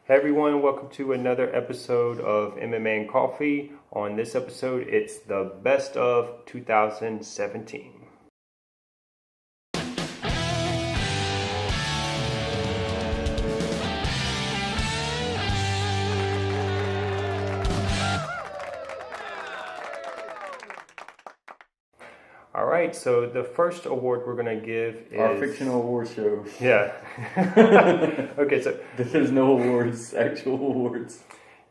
Hey everyone, welcome to another episode of MMA and Coffee. On this episode, it's the best of 2017. All right, so the first award we're going to give is... Our fictional award show. Yeah. Okay, so... There's no awards, actual awards.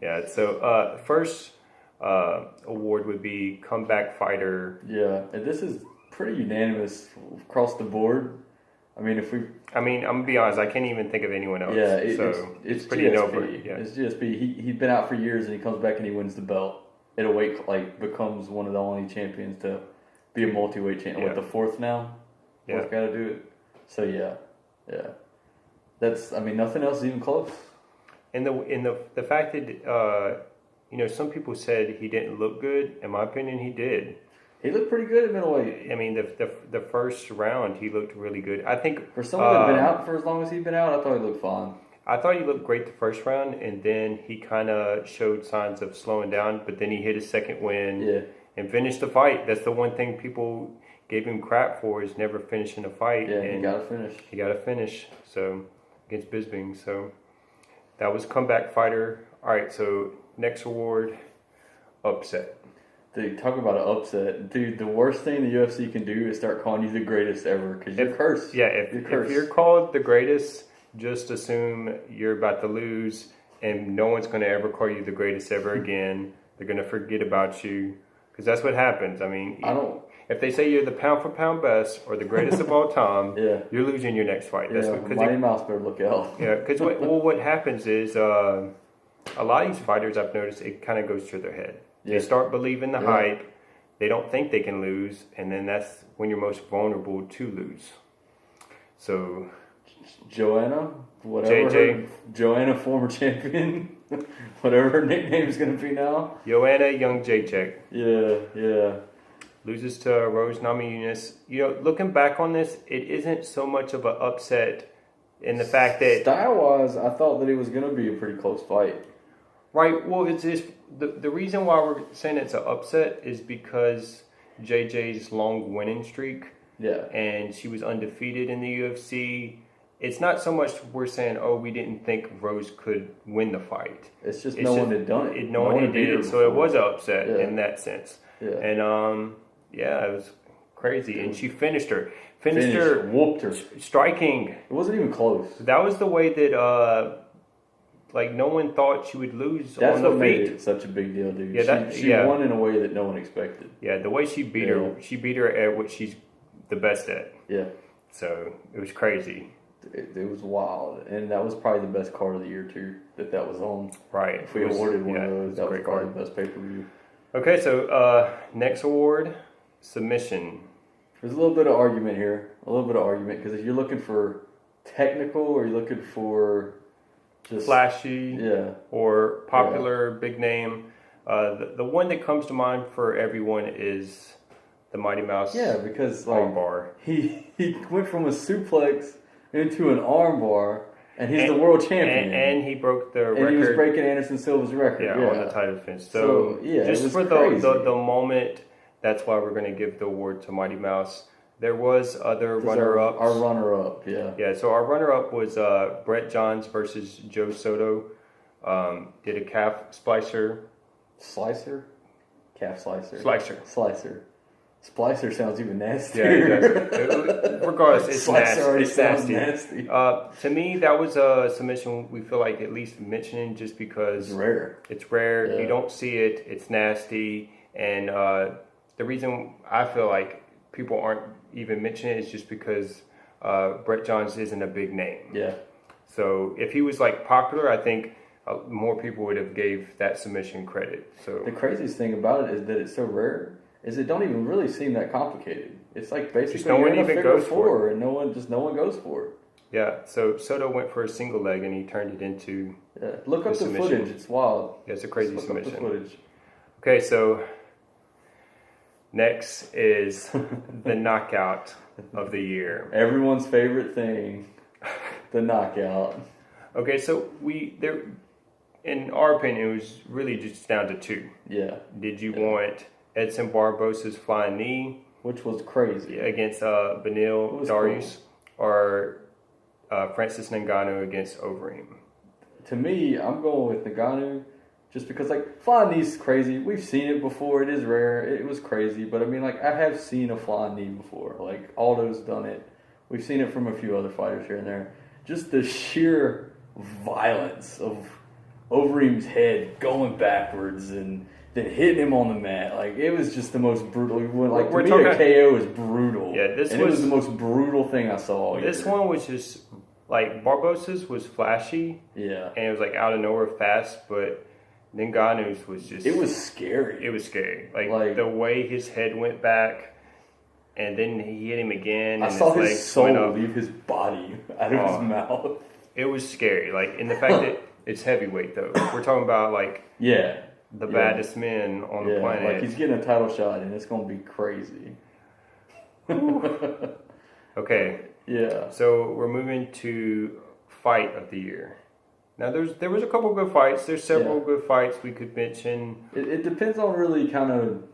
Yeah, so first award would be Comeback Fighter. Yeah, and this is pretty unanimous across the board. I mean, I'm going to be honest, I can't even think of anyone else. Yeah, it's pretty GSP. Yeah. It's GSP. He's been out for years and he comes back and he wins the belt. At a weight, becomes one of the only champions to be a multi-weight champion. Yeah. With the fourth now? Fourth guy to do it. So yeah. That's, nothing else is even close. And the fact that some people said he didn't look good. In my opinion, he did. He looked pretty good at middleweight. I mean, the first round he looked really good. I think for someone that's been out for as long as he's been out, I thought he looked fine. I thought he looked great the first round, and then he kind of showed signs of slowing down. But then he hit his second win and finished the fight. That's the one thing people gave him crap for, is never finishing a fight. Yeah, and he got to finish. He got to finish. So against Bisping. So that was Comeback Fighter. All right. So next award, Upset. Dude, talk about an upset. Dude, the worst thing the UFC can do is start calling you the greatest ever, because you're cursed. Yeah, if you're called the greatest, just assume you're about to lose, and no one's going to ever call you the greatest ever again. They're going to forget about you, because that's what happens. I mean, if they say you're the pound for pound best or the greatest of all time, you're losing your next fight. That's Mighty Mouse better look out. Yeah, because what happens is a lot of these fighters, I've noticed, it kind of goes to their head. They start believing the hype. They don't think they can lose, and then that's when you're most vulnerable to lose. So, Joanna, whatever. Joanna, former champion, whatever her nickname is going to be now. Joanna Young Jacek. Yeah. Loses to Rose Namajunas. Looking back on this, it isn't so much of an upset in the fact that... Style-wise, I thought that it was going to be a pretty close fight. Right. Well, it's just the reason why we're saying it's an upset is because JJ's long winning streak. Yeah. And she was undefeated in the UFC. It's not so much we're saying, we didn't think Rose could win the fight. It's just no one had done it. No one had did it, so it was an upset in that sense. Yeah. And it was crazy. And she finished her, whooped her, striking. It wasn't even close. That was the way that no one thought she would lose. That's on the what feet. made it such a big deal, dude. Yeah, she won in a way that no one expected. Yeah, the way she beat her, she beat her at what she's the best at. Yeah. So it was crazy. It was wild, and that was probably the best card of the year too. That was on. Right. If we awarded one of those, that was probably card. the best pay-per-view. Okay, so next award, submission. There's a little bit of argument here. Because if you're looking for technical or you're looking for just flashy, or popular, big name, the one that comes to mind for everyone is the Mighty Mouse. Yeah, because armbar. He went from a suplex into an armbar, and he's the world champion. And he broke the record. And he was breaking Anderson Silva's record. On the title defense. So just for the moment, that's why we're going to give the award to Mighty Mouse. There was other runner-ups. Our runner-up, yeah. Yeah, so our runner-up was Brett Johns versus Joe Soto. Did a calf splicer. Slicer? Calf slicer. Slicer. Splicer sounds even nasty. Yeah, it does. Regardless, it's nasty. It's nasty. To me, that was a submission we feel like at least mentioning, just because it's rare. Yeah. You don't see it. It's nasty. And the reason I feel like people aren't even mentioning it is just because Brett Johns isn't a big name. Yeah. So if he was popular, I think more people would have gave that submission credit. So the craziest thing about it is that it's so rare. Is it don't even really seem that complicated. It's basically no one even goes for it, and no one goes for it. Yeah, so Soto went for a single leg and he turned it into Look up the footage, it's wild. Yeah, it's a crazy submission. Look up the footage. Okay, so next is the knockout of the year. Everyone's favorite thing, the knockout. Okay, so in our opinion, it was really just down to two. Yeah. Did you want Edson Barbosa's flying knee, which was crazy, against Beneil Darius, or Francis Ngannou against Overeem? To me, I'm going with Ngannou, just because like flying knee is crazy. We've seen it before. It is rare. It was crazy, but I mean, like I have seen a flying knee before. Like Aldo's done it. We've seen it from a few other fighters here and there. Just the sheer violence of Overeem's head going backwards and then hitting him on the mat. Like, it was just the most brutal. Like, to me, a KO is brutal. Yeah, it was the most brutal thing I saw all year. This one was just, like, Barbosa's was flashy. Yeah. And it was, like, out of nowhere fast, but Ngannou's was just... It was scary. It was scary. Like the way his head went back, and then he hit him again. I saw his soul leave his body out of his mouth. It was scary. Like, in the fact that it's heavyweight, though. We're talking about, like... Yeah. The baddest men on the planet. Like he's getting a title shot, and it's going to be crazy. Okay. Yeah. So we're moving to fight of the year. Now there was a couple good fights. There's several good fights we could mention. It depends on really kind of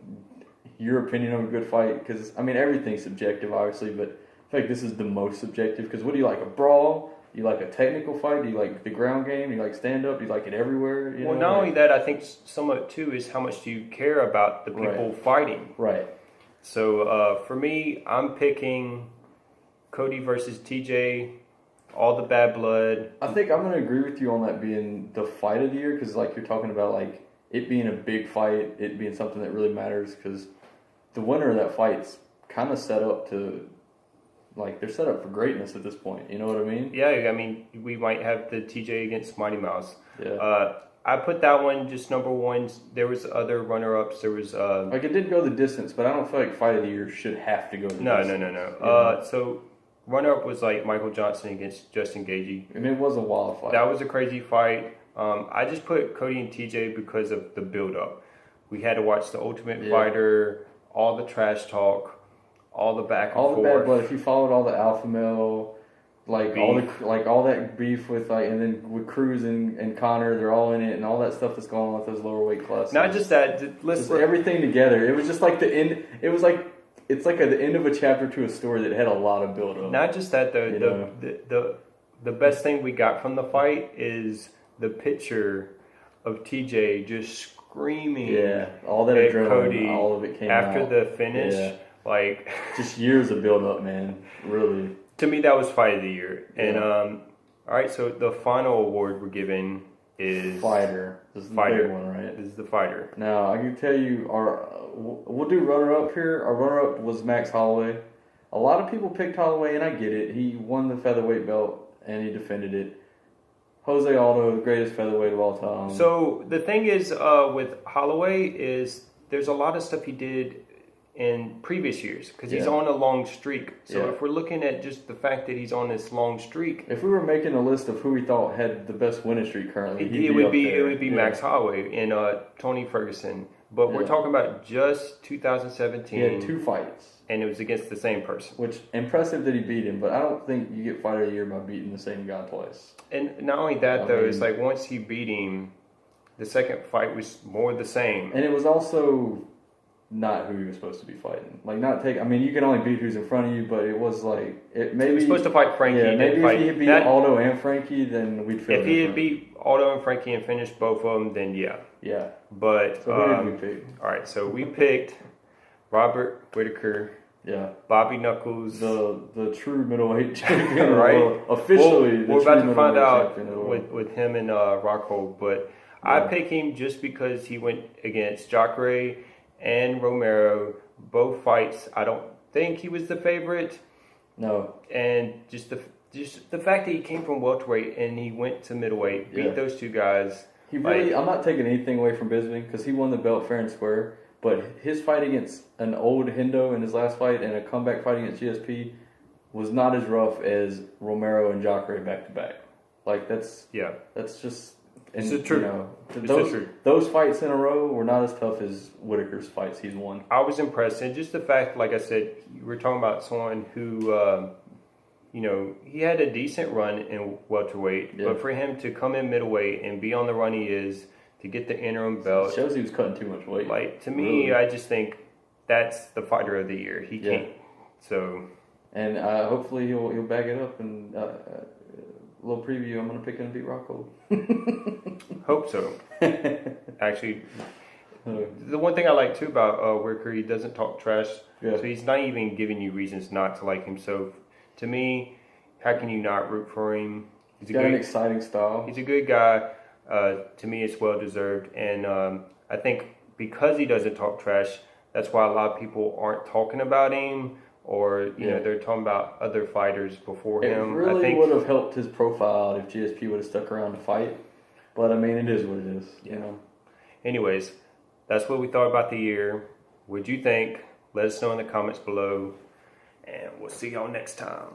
your opinion of a good fight, because I mean everything's subjective, obviously, but I feel like this is the most subjective. Because what do you like? A brawl? Do you like a technical fight? Do you like the ground game? Do you like stand-up? Do you like it everywhere? Well, not only that, I think some of it, too, is how much do you care about the people fighting. Right. So, for me, I'm picking Cody versus TJ, all the bad blood. I think I'm going to agree with you on that being the fight of the year, because, like, you're talking about, like, it being a big fight, it being something that really matters, because the winner of that fight's kind of set up to... Like, they're set up for greatness at this point. You know what I mean? Yeah, I mean, we might have the TJ against Mighty Mouse. Yeah. I put that one just number one. There was other runner-ups. There was... like, it did go the distance, but I don't feel like Fight of the Year should have to go the distance. No. So, runner-up was, like, Michael Johnson against Justin Gaethje. And it was a wild fight. That was a crazy fight. I just put Cody and TJ because of the build-up. We had to watch The Ultimate Fighter, all the trash talk, all the back and forth. All the bad blood. If you followed all the alpha male, like beef. all that beef with and then with Cruz and Connor, they're all in it, and all that stuff that's going on with those lower weight classes. Not just that. Just everything together. It was just like the end. It was like it's like the end of a chapter to a story that had a lot of build up. Not just that. The best thing we got from the fight is the picture of TJ just screaming. Yeah, all that adrenaline, Cody all of it came after out. the finish. Yeah. Like just years of build up, man. Really. To me, that was fight of the year. And all right, so the final award we're giving is fighter. This is the big one, right? This is the fighter. Now I can tell you, we'll do runner up here. Our runner up was Max Holloway. A lot of people picked Holloway, and I get it. He won the featherweight belt and he defended it. Jose Aldo, the greatest featherweight of all time. So the thing is with Holloway is there's a lot of stuff he did in previous years because he's on a long streak. So if we're looking at just the fact that he's on this long streak, if we were making a list of who we thought had the best winning streak currently, it would be Max Holloway and Tony Ferguson. But we're talking about just 2017. He had 2 fights, and it was against the same person. Which impressive that he beat him, but I don't think you get fighter of the year by beating the same guy twice. And not only that, it's like once he beat him, the second fight was more the same, and it was also not who he was supposed to be fighting. Like, not take... I mean, you can only beat who's in front of you, but it was like... Maybe he was supposed to fight Frankie. Yeah, maybe if he had beat Aldo and Frankie, then we'd feel If he had beat Aldo and Frankie and finished both of them, then yeah. Yeah. But... So who did we pick? All right, so we picked Robert Whitaker. Yeah. Bobby Knuckles. The true middleweight champion. Right. Officially, we're about to find out with him and Rockhold, but I pick him just because he went against Jacare and Romero, both fights. I don't think he was the favorite. No. And just the fact that he came from welterweight and he went to middleweight, beat those two guys. He really. I'm not taking anything away from Bisping because he won the belt fair and square. But his fight against an old Hendo in his last fight and a comeback fight against GSP was not as rough as Romero and Jacare back to back. Like that's just. And, it's true. Those fights in a row were not as tough as Whitaker's fights he's won. I was impressed, and just the fact, like I said, we're talking about someone who he had a decent run in welterweight, Yeah. but for him to come in middleweight and be on the run he is, to get the interim belt, Shows he was cutting too much weight. like, to me, Really. I just think that's the fighter of the year. He Yeah. can't. So, And hopefully he'll back it up. And a little preview, I'm going to pick him to beat Rocco. hope so. Actually, the one thing I like too about Wicker, he doesn't talk trash. Yeah. So he's not even giving you reasons not to like him. So to me, how can you not root for him? He's got an exciting style. He's a good guy. To me, it's well deserved. And I think because he doesn't talk trash, that's why a lot of people aren't talking about him, or they're talking about other fighters before him. It really I think would have helped his profile if GSP would have stuck around to fight. But I mean, it is what it is. You know. Anyways, that's what we thought about the year. What'd you think? Let us know in the comments below, and we'll see y'all next time.